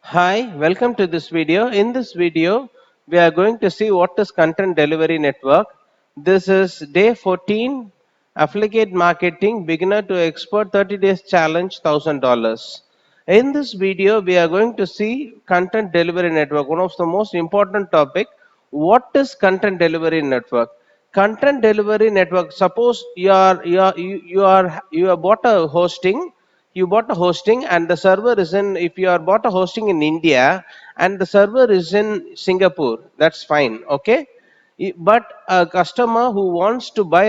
Hi, welcome to this video. In this video, we are going to see what is content delivery network. This is day 14, affiliate marketing beginner to expert 30 days challenge $1,000. In this video, we are going to see content delivery network, one of the most important topic. What is content delivery network? Content delivery network. Suppose you are bought a hosting, you bought a hosting and the server is in, if you are bought a hosting in India and the server is in Singapore, that's fine, okay. But a customer who wants to buy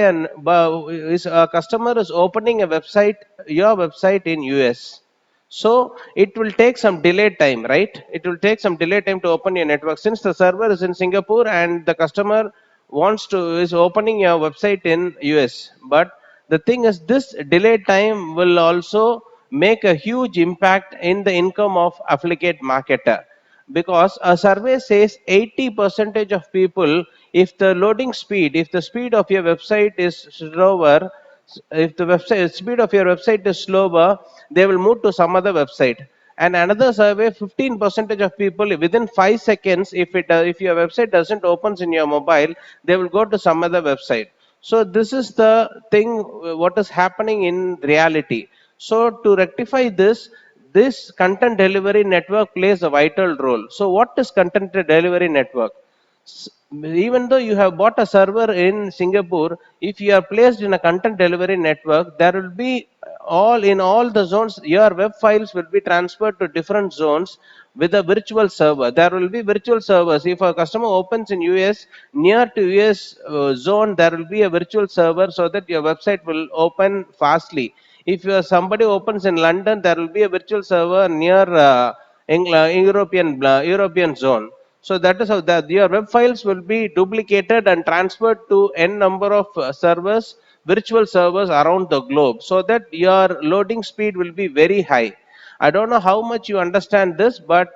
is a customer is opening a website, your website in US. So it will take some delay time, right? It will take some delay time to open your network since the server is in Singapore and the customer wants to is opening your website in US. But the thing is, this delay time will also make a huge impact in the income of affiliate marketer, because a survey says 80 percentage of people, if the loading speed, if the speed of your website is slower, if the website speed of your website is slower, they will move to some other website. And another survey, 15 percentage of people within 5 seconds, if your website doesn't opens in your mobile, they will go to some other website. So this is the thing, what is happening in reality. So to rectify this, this content delivery network plays a vital role. So what is content delivery network? S- Even though you have bought a server in Singapore, if you are placed in a content delivery network, there will be all the zones, your web files will be transferred to different zones with a virtual server. There will be virtual servers. If a customer opens in US, near to US zone, there will be a virtual server so that your website will open fastly. If somebody opens in London, there will be a virtual server near European zone. So that is how that your web files will be duplicated and transferred to n number of servers, virtual servers around the globe, so that your loading speed will be very high. I don't know how much you understand this, but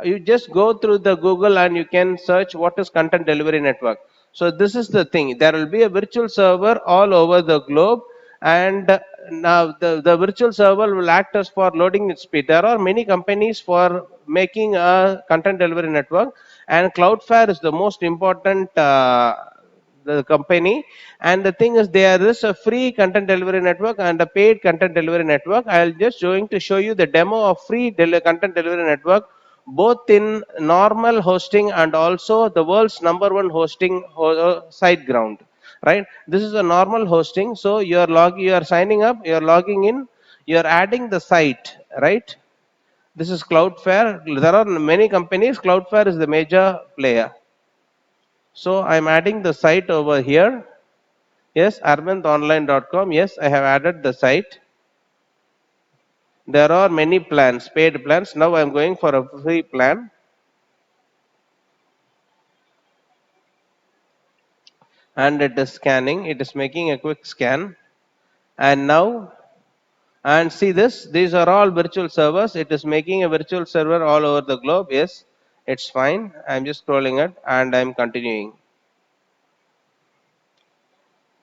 you just go through the Google and you can search what is content delivery network. So this is the thing. There will be a virtual server all over the globe, and now the virtual server will act as for loading its speed. There are many companies for making a content delivery network, and Cloudflare is the most important the company. And the thing is, there is a free content delivery network and a paid content delivery network. I'll just going to show you the demo of free content delivery network, both in normal hosting and also the world's number one hosting SiteGround. Right? This is a normal hosting. So you are signing up, you are logging in, you are adding the site, right? This is Cloudflare. There are many companies. Cloudflare is the major player. So I'm adding the site over here. Yes, arvindonline.com. Yes, I have added the site. There are many plans, paid plans. Now I'm going for a free plan. And it is scanning. It is making a quick scan. And now, and see this, these are all virtual servers. It is making a virtual server all over the globe. Yes, it's fine. I'm just scrolling it and I'm continuing.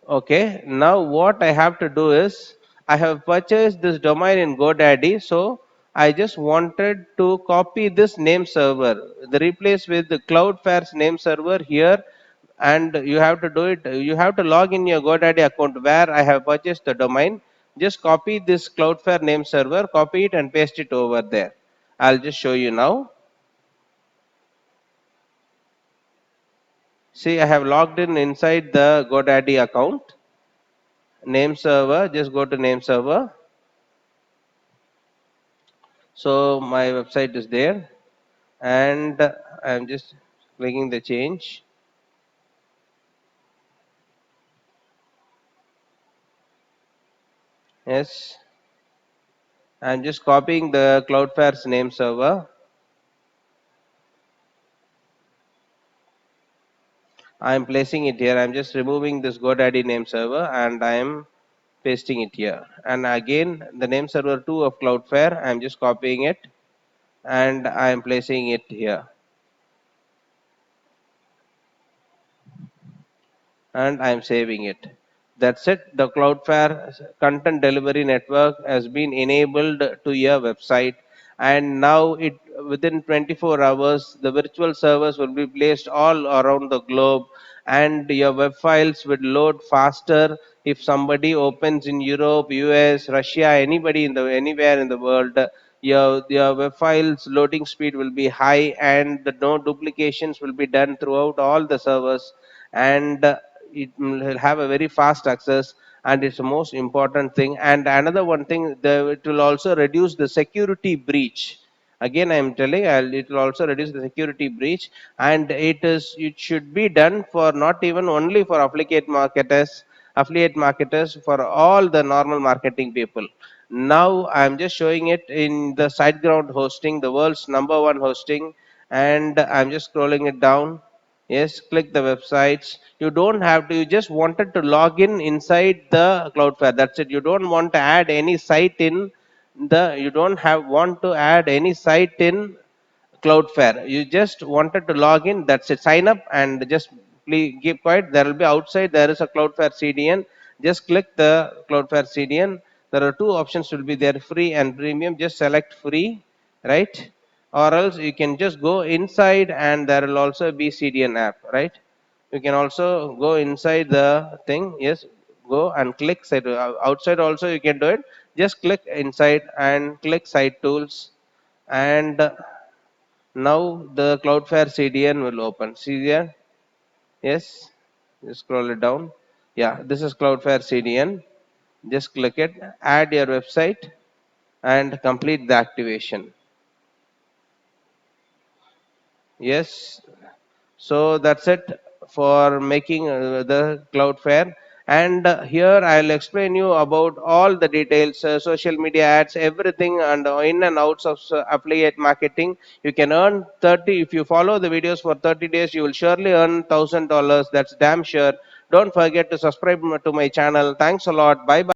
Okay, now what I have to do is, I have purchased this domain in GoDaddy, so I just wanted to copy this name server, the replace with the Cloudflare's name server here, and you have to do it. You have to log in your GoDaddy account where I have purchased the domain. Just copy this Cloudflare name server, copy it and paste it over there. I'll just show you now. See, I have logged in inside the GoDaddy account. Name server, just go to name server. So my website is there, and I'm just clicking the change. Yes, I'm just copying the Cloudflare's name server. I'm placing it here. I'm just removing this GoDaddy name server and I'm pasting it here. And again, the name server 2 of Cloudflare, I'm just copying it and I'm placing it here. And I'm saving it. That's it. The Cloudflare content delivery network has been enabled to your website. and now it within 24 hours the virtual servers will be placed all around the globe, and your web files will load faster. If somebody opens in Europe, US, Russia, anybody in the anywhere in the world, your web files loading speed will be high, and the no duplications will be done throughout all the servers, and it will have a very fast access, and it's the most important thing. And another one thing, it will also reduce the security breach. Again, I am telling, it will also reduce the security breach, and it should be done for not even only for affiliate marketers, for all the normal marketing people. Now I'm just showing it in the SiteGround hosting, the world's number one hosting, and I'm just scrolling it down. Yes, click the websites. You don't have to, you just wanted to log in inside the Cloudflare. That's it. You don't want to add any site in you don't have want to add any site in Cloudflare. You just wanted to log in. That's it. Sign up and just please keep quiet. There will be outside. There is a Cloudflare CDN. Just click the Cloudflare CDN. There are two options will be there: free and premium. Just select free, right? Or else you can just go inside, and there will also be CDN app, right? You can also go inside the thing. Yes, go and click site. Outside also you can do it. Just click inside and click site tools, and now the Cloudflare CDN will open. See there? Yes. Just scroll it down. Yeah, this is Cloudflare CDN. Just click it, add your website, and complete the activation. Yes. So that's it for making the Cloudflare. And here I'll explain you about all the details, social media ads, everything, and in and outs of affiliate marketing. You can earn 30 if you follow the videos for 30 days. You will surely earn $1,000. That's damn sure. Don't forget to subscribe to my channel. Thanks a lot. Bye bye.